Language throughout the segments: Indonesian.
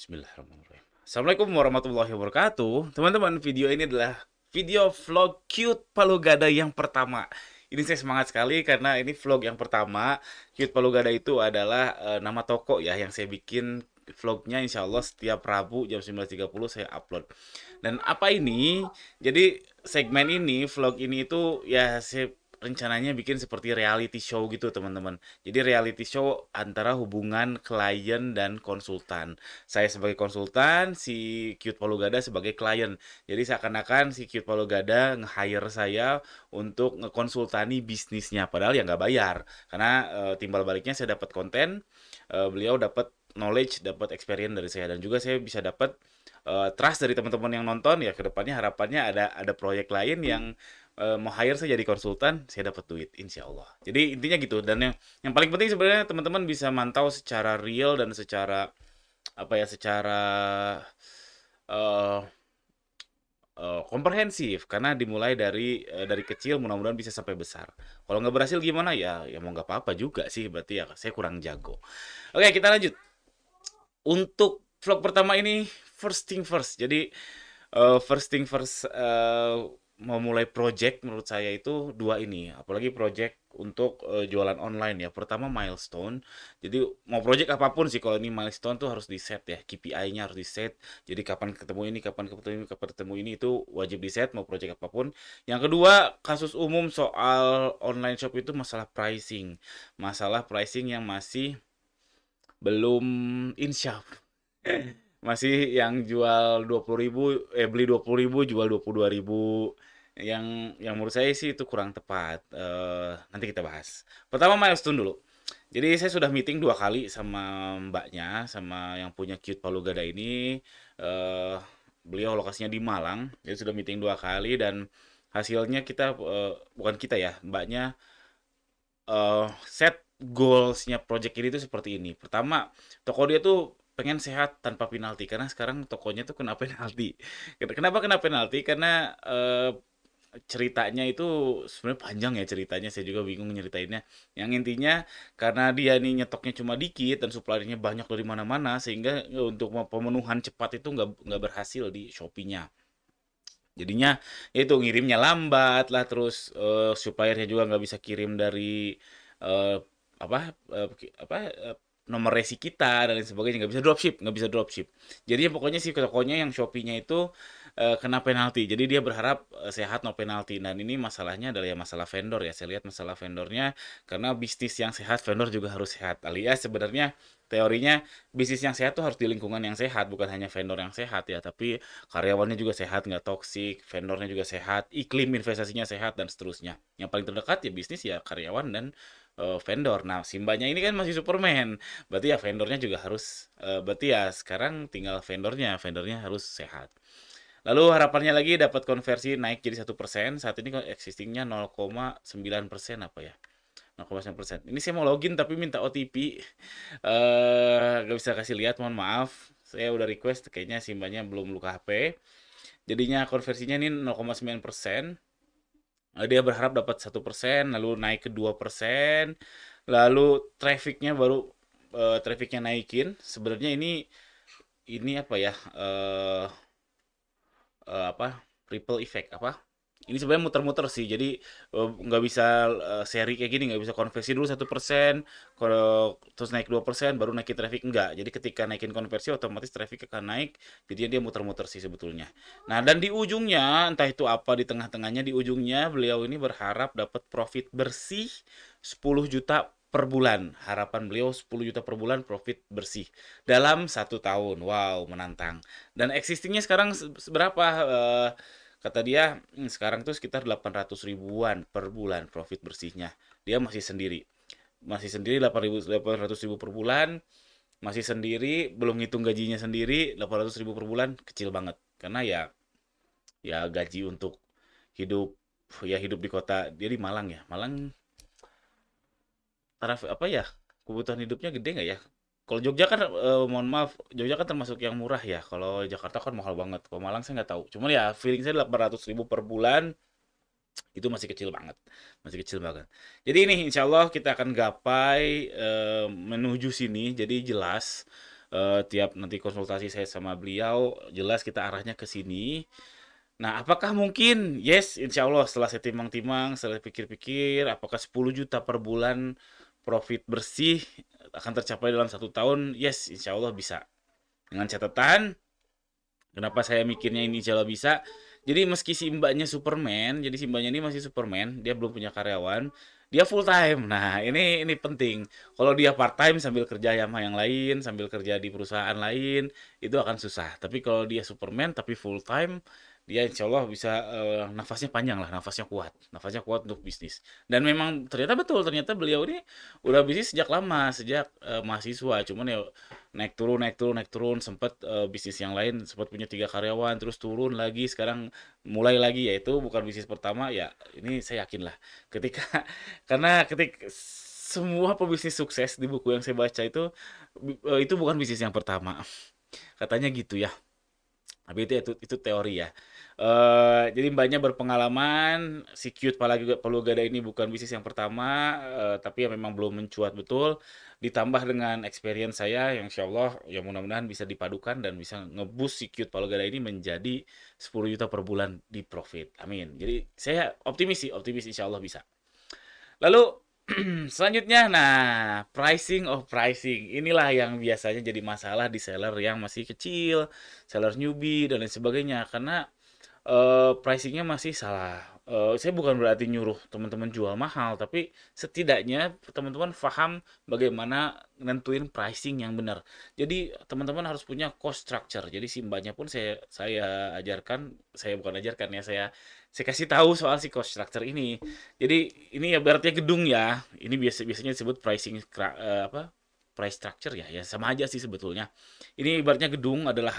Bismillahirrahmanirrahim. Assalamualaikum warahmatullahi wabarakatuh. Teman-teman, video ini adalah video vlog cute Palu Gada yang pertama. Ini saya semangat sekali karena ini vlog yang pertama. Cute Palu Gada itu adalah nama toko ya yang saya bikin vlognya insya Allah setiap Rabu jam 19.30 saya upload. Dan apa ini? Jadi segmen ini, vlog ini itu ya saya rencananya bikin seperti reality show gitu teman-teman. Jadi reality show antara hubungan klien dan konsultan. Saya sebagai konsultan, si Cute Palu Gada sebagai klien. Jadi seakan-akan si Cute Palu Gada nge-hire saya untuk ngekonsultani bisnisnya. Padahal ya nggak bayar. Karena timbal baliknya saya dapat konten, beliau dapat knowledge, dapat experience dari saya. Dan juga saya bisa dapat trust dari teman-teman yang nonton. Ya kedepannya harapannya ada proyek lain yang mau hire saya jadi konsultan, saya dapat duit, insya Allah. Jadi intinya gitu. Dan yang paling penting sebenarnya teman-teman bisa mantau secara real dan secara apa ya, secara eh komprehensif karena dimulai dari kecil mudah-mudahan bisa sampai besar. Kalau nggak berhasil gimana ya? Ya mau nggak apa-apa juga sih, berarti ya saya kurang jago. Oke, kita lanjut. Untuk vlog pertama ini first thing first. Jadi first thing first, mau mulai project menurut saya itu dua ini, apalagi project untuk jualan online ya. Pertama milestone. Jadi mau project apapun sih kalau ini milestone tuh harus di set ya, KPI-nya harus di set. Jadi kapan ketemu ini, kapan ketemu ini, kapan ketemu ini itu wajib di set mau project apapun. Yang kedua, kasus umum soal online shop itu masalah pricing. Masalah pricing yang masih belum insyaf. Masih yang jual 20.000, beli 20.000 jual 22.000. Yang menurut saya sih itu kurang tepat. Nanti kita bahas. Pertama milestone dulu. Jadi saya sudah meeting dua kali sama mbaknya, sama yang punya Cute Palu Gada ini. Eh, Beliau lokasinya di Malang. Jadi sudah meeting dua kali dan hasilnya kita, bukan kita ya, mbaknya set goalsnya project ini tuh seperti ini. Pertama, toko dia tuh pengen sehat tanpa penalti karena sekarang tokonya tuh kena penalti. Kenapa kena penalti? Karena ceritanya itu sebenarnya panjang ya ceritanya. Saya juga bingung nyeritainnya. Yang intinya karena dia nih nyetoknya cuma dikit dan suppliernya banyak dari mana-mana sehingga untuk pemenuhan cepat itu nggak berhasil di Shopee-nya. Jadinya ya itu ngirimnya lambat lah, terus suppliernya juga nggak bisa kirim dari eh, apa apa nomor resi kita dan lain sebagainya, nggak bisa dropship. Jadi pokoknya sih tokonya yang Shopee-nya itu kena penalti. Jadi dia berharap sehat no penalti. Dan ini masalahnya adalah ya masalah vendor ya. Saya lihat masalah vendornya karena bisnis yang sehat vendor juga harus sehat. Alias sebenarnya teorinya bisnis yang sehat tuh harus di lingkungan yang sehat, bukan hanya vendor yang sehat ya, tapi karyawannya juga sehat, nggak toksik, vendornya juga sehat, iklim investasinya sehat, dan seterusnya. Yang paling terdekat ya bisnis ya karyawan dan vendor. Nah, Simbanya ini kan masih Superman, berarti ya vendornya juga harus, berarti ya sekarang tinggal vendornya harus sehat. Lalu harapannya lagi dapat konversi naik jadi 1%, saat ini existingnya 0,9% apa ya? 0,9%. Ini saya mau login tapi minta OTP. Gak bisa kasih lihat, mohon maaf. Saya udah request, kayaknya Simbanya belum buka HP. Jadinya konversinya ini 0,9%. Dia berharap dapat 1%, lalu naik ke 2%, lalu trafficnya naikin. Sebenarnya ini apa ya? Apa? Ripple effect apa? Ini sebenarnya muter-muter sih, jadi nggak bisa seri kayak gini, nggak bisa konversi dulu 1%, kalau terus naik 2%, baru naikin traffic, enggak. Jadi ketika naikin konversi, otomatis traffic akan naik, jadinya dia muter-muter sih sebetulnya. Nah, dan di ujungnya, entah itu apa di tengah-tengahnya, di ujungnya beliau ini berharap dapat profit bersih 10 juta per bulan. Harapan beliau 10 juta per bulan profit bersih dalam 1 tahun. Wow, menantang. Dan existingnya sekarang seberapa? Kata dia, sekarang tuh sekitar 800 ribuan per bulan profit bersihnya. Dia masih sendiri. Masih sendiri 800 ribu per bulan. Masih sendiri, belum ngitung gajinya sendiri, 800 ribu per bulan kecil banget. Karena ya gaji untuk hidup, ya hidup di kota, dia di Malang ya. Malang taraf apa ya? Kebutuhan hidupnya gede nggak ya? Kalau Jogja kan, mohon maaf, Jogja kan termasuk yang murah ya. Kalau Jakarta kan mahal banget. Kalau Malang saya nggak tahu. Cuman ya feeling saya 800 ribu per bulan itu masih kecil banget, masih kecil banget. Jadi ini insya Allah kita akan gapai menuju sini. Jadi jelas tiap nanti konsultasi saya sama beliau, jelas kita arahnya ke sini. Nah, apakah mungkin? Yes, insya Allah setelah saya timang-timang, setelah pikir-pikir, apakah 10 juta per bulan profit bersih akan tercapai dalam 1 tahun? Yes, insya Allah bisa. Dengan catatan, kenapa saya mikirnya ini insya Allah bisa? Jadi meski si mbaknya Superman, jadi si mbaknya ini masih Superman, dia belum punya karyawan, dia full time. Nah, ini penting. Kalau dia part time sambil kerja sama yang lain, sambil kerja di perusahaan lain, itu akan susah. Tapi kalau dia Superman tapi full time, dia insya Allah bisa nafasnya panjang lah, nafasnya kuat untuk bisnis. Dan memang ternyata betul, ternyata beliau ini udah bisnis sejak lama, sejak mahasiswa. Cuman ya naik turun naik turun naik turun sempat bisnis yang lain sempat punya 3 karyawan terus turun lagi sekarang mulai lagi yaitu bukan bisnis pertama ya ini saya yakin lah ketika karena ketika semua pebisnis sukses di buku yang saya baca itu bukan bisnis yang pertama katanya gitu ya tapi itu teori ya. Jadi Mbaknya berpengalaman, si Cute Palu Gada ini bukan bisnis yang pertama, tapi ya memang belum mencuat betul. Ditambah dengan experience saya yang insya Allah ya mudah-mudahan bisa dipadukan dan bisa ngeboost si Cute Palu Gada ini menjadi 10 juta per bulan di profit. Amin. Jadi saya optimis sih, optimis insya Allah bisa. Lalu selanjutnya, nah pricing of pricing inilah yang biasanya jadi masalah di seller yang masih kecil, seller newbie dan lain sebagainya karena pricingnya masih salah. Saya bukan berarti nyuruh teman-teman jual mahal, tapi setidaknya teman-teman paham bagaimana nentuin pricing yang benar. Jadi teman-teman harus punya cost structure. Jadi si mbaknya pun saya ajarkan, saya bukan ajarkan ya, saya kasih tahu soal si cost structure ini. Jadi ini ya berarti gedung ya. Ini biasanya disebut pricing apa? Price structure ya. Ya sama aja sih sebetulnya. Ini ibaratnya gedung adalah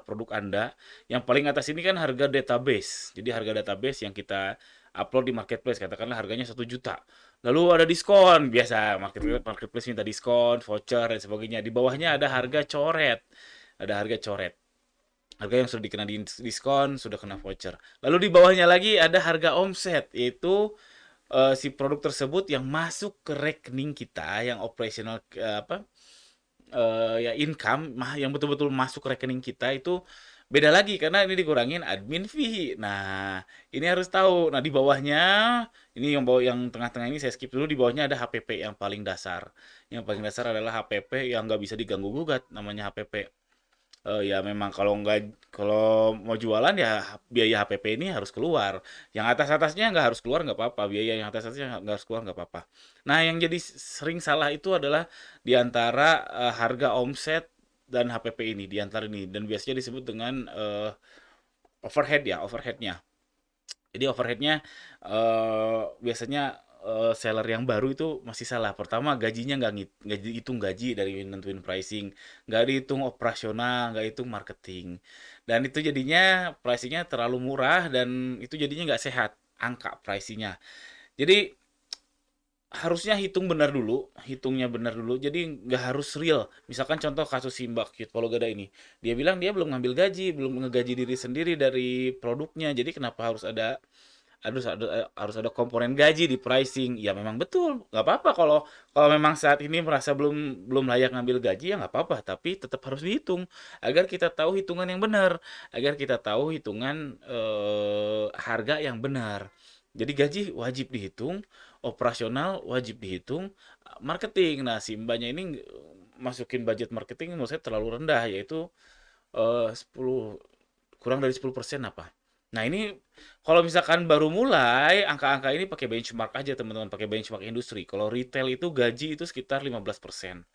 produk Anda. Yang paling atas ini kan harga database. Jadi harga database yang kita upload di marketplace katakanlah harganya 1 juta. Lalu ada diskon, biasa marketplace minta diskon, voucher dan sebagainya. Di bawahnya ada harga coret. Ada harga coret. Harga yang sudah dikena diskon, sudah kena voucher. Lalu di bawahnya lagi ada harga omset, yaitu si produk tersebut yang masuk ke rekening kita, yang operational apa ya income yang betul-betul masuk ke rekening kita itu beda lagi karena ini dikurangin admin fee. Nah, ini harus tahu. Nah, di bawahnya ini yang bawah yang tengah-tengah ini saya skip dulu di bawahnya ada HPP yang paling dasar. Yang paling dasar adalah HPP yang nggak bisa diganggu gugat namanya HPP. Ya memang kalau mau jualan ya biaya HPP ini harus keluar. Yang atas-atasnya nggak harus keluar nggak apa-apa. Biaya yang atas-atasnya nggak harus keluar nggak apa-apa. Nah yang jadi sering salah itu adalah di antara harga omset dan HPP ini di antara ini dan biasanya disebut dengan overhead ya overheadnya. Jadi overheadnya biasanya seller yang baru itu masih salah. Pertama gajinya nggak dihitung gaji dari nentuin pricing, nggak dihitung operasional, nggak dihitung marketing. Dan itu jadinya pricingnya terlalu murah dan itu jadinya nggak sehat angka pricingnya. Jadi harusnya hitungnya benar dulu. Jadi nggak harus real. Misalkan contoh kasus si Mbak Cute Pologada ini, dia bilang dia belum ngambil gaji, belum ngegaji diri sendiri dari produknya. Jadi kenapa harus ada komponen gaji di pricing. Ya memang betul, nggak apa-apa kalau kalau memang saat ini merasa belum belum layak ngambil gaji ya nggak apa-apa, tapi tetap harus dihitung agar kita tahu hitungan yang benar, agar kita tahu hitungan harga yang benar. Jadi gaji wajib dihitung, operasional wajib dihitung, marketing. Nah, si mbaknya ini masukin budget marketing menurut saya terlalu rendah yaitu 10 kurang dari 10% apa. Nah, ini kalau misalkan baru mulai, angka-angka ini pakai benchmark aja teman-teman, pakai benchmark industri. Kalau retail itu gaji itu sekitar 15%.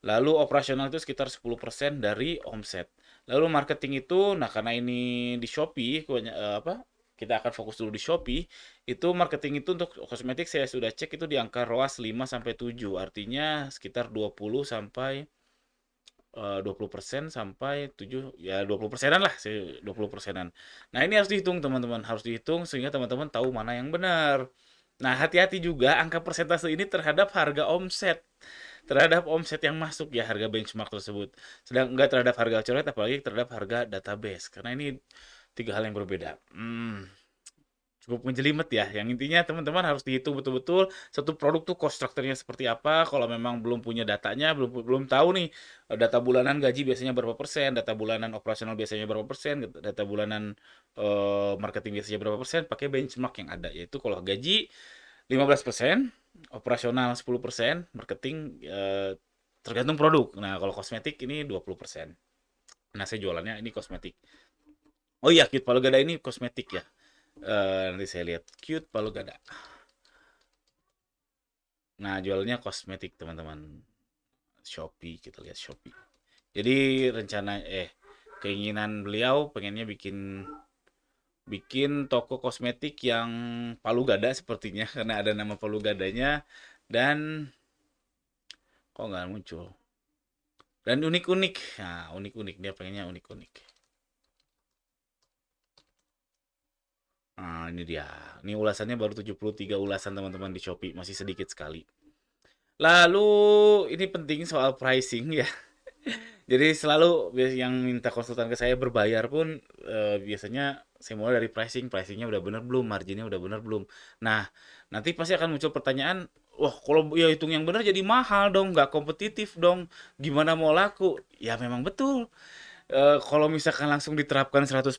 Lalu operasional itu sekitar 10% dari omset. Lalu marketing itu, nah karena ini di Shopee, apa? Kita akan fokus dulu di Shopee. Itu marketing itu untuk kosmetik saya sudah cek itu di angka ROAS 5 sampai 7. Artinya sekitar 20 sampai 20% sampai 7 ya 20%-an lah, 20%-an. Nah, ini harus dihitung teman-teman, harus dihitung sehingga teman-teman tahu mana yang benar. Nah, hati-hati juga angka persentase ini terhadap harga omset. Terhadap omset yang masuk ya harga benchmark tersebut. Sedang enggak terhadap harga coret apalagi terhadap harga database karena ini tiga hal yang berbeda. cukup menjelimet ya. Yang intinya teman-teman harus dihitung betul-betul satu produk tuh cost structure-nya seperti apa. Kalau memang belum punya datanya, belum belum tahu nih data bulanan gaji biasanya berapa persen, data bulanan operasional biasanya berapa persen, data bulanan marketing biasanya berapa persen, pakai benchmark yang ada, yaitu kalau gaji 15%, operasional 10%, marketing tergantung produk. Nah, kalau kosmetik ini 20%. Nah, saya jualannya ini kosmetik. Oh iya, Cute Palu Gada ini kosmetik ya. Nanti saya lihat. Cute Palu Gada. Nah, jualnya kosmetik, teman-teman. Shopee, kita lihat Shopee. Jadi rencana keinginan beliau pengennya bikin bikin toko kosmetik yang Palu Gada sepertinya karena ada nama Palu Gadanya dan kok nggak muncul. Dan unik-unik. Nah, unik-unik dia pengennya unik-unik. Nah, ini dia. Ini ulasannya baru 73 ulasan teman-teman di Shopee, masih sedikit sekali. Lalu ini penting soal pricing ya. Jadi selalu yang minta konsultan ke saya berbayar pun biasanya saya mulai dari pricingnya udah bener belum, marginnya udah bener belum. Nah, nanti pasti akan muncul pertanyaan, wah kalau ya hitung yang bener jadi mahal dong, nggak kompetitif dong, gimana mau laku? Ya memang betul. Kalau misalkan langsung diterapkan 100%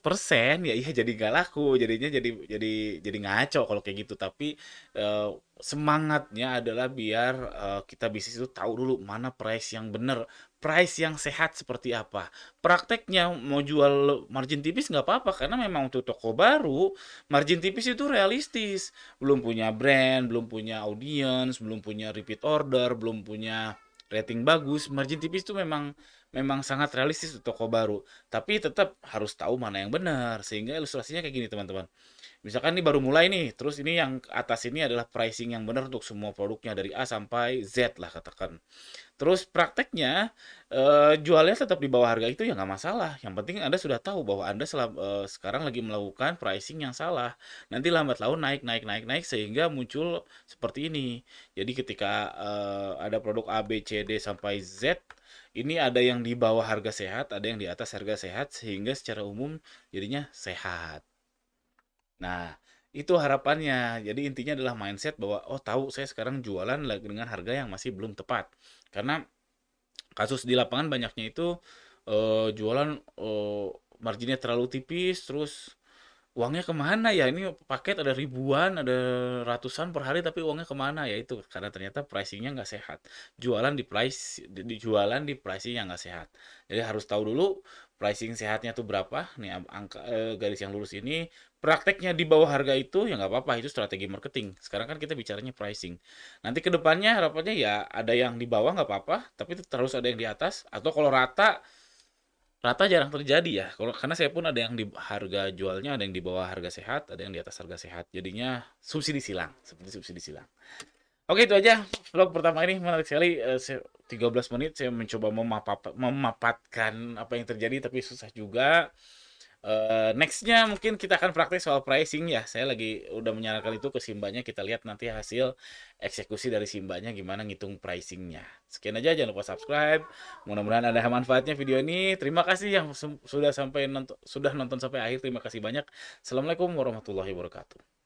ya iya jadi nggak laku, jadinya jadi ngaco kalau kayak gitu. Tapi semangatnya adalah biar kita bisnis itu tahu dulu mana price yang bener, price yang sehat seperti apa. Prakteknya mau jual margin tipis nggak apa-apa karena memang untuk toko baru margin tipis itu realistis. Belum punya brand, belum punya audience, belum punya repeat order, belum punya rating bagus, margin tipis itu memang memang sangat realistis untuk toko baru. Tapi tetap harus tahu mana yang benar. Sehingga ilustrasinya kayak gini teman-teman. Misalkan ini baru mulai nih, terus ini yang atas ini adalah pricing yang benar untuk semua produknya dari A sampai Z lah katakan. Terus prakteknya jualnya tetap di bawah harga itu ya nggak masalah. Yang penting Anda sudah tahu bahwa Anda sekarang lagi melakukan pricing yang salah. Nanti lambat laun naik naik naik naik sehingga muncul seperti ini. Jadi ketika ada produk A, B, C, D sampai Z, ini ada yang di bawah harga sehat, ada yang di atas harga sehat sehingga secara umum jadinya sehat. Nah, itu harapannya. Jadi intinya adalah mindset bahwa oh tahu saya sekarang jualan dengan harga yang masih belum tepat. Karena kasus di lapangan banyaknya itu jualan marginnya terlalu tipis, terus uangnya kemana ya? Ini paket ada ribuan, ada ratusan per hari, tapi uangnya kemana ya? Itu karena ternyata pricingnya nggak sehat. Jualan di pricing yang nggak sehat. Jadi harus tahu dulu pricing sehatnya tuh berapa. Nih angka garis yang lurus ini. Prakteknya di bawah harga itu ya nggak apa-apa, itu strategi marketing. Sekarang kan kita bicaranya pricing. Nanti ke depannya harapannya ya ada yang di bawah nggak apa-apa, tapi terus ada yang di atas. Atau kalau rata rata jarang terjadi ya. Kalau karena saya pun ada yang di harga jualnya ada yang di bawah harga sehat, ada yang di atas harga sehat. Jadinya subsidi silang, seperti subsidi silang. Oke, itu aja vlog pertama ini menarik sekali. 13 menit saya mencoba memapatkan apa yang terjadi tapi susah juga. Nextnya mungkin kita akan praktek soal pricing ya. Saya lagi udah menyarankan itu ke Simbanya. Kita lihat nanti hasil eksekusi dari Simbanya gimana ngitung pricingnya. Sekian aja, jangan lupa subscribe. Mudah-mudahan ada manfaatnya video ini. Terima kasih yang sudah nonton sampai akhir. Terima kasih banyak. Assalamualaikum warahmatullahi wabarakatuh.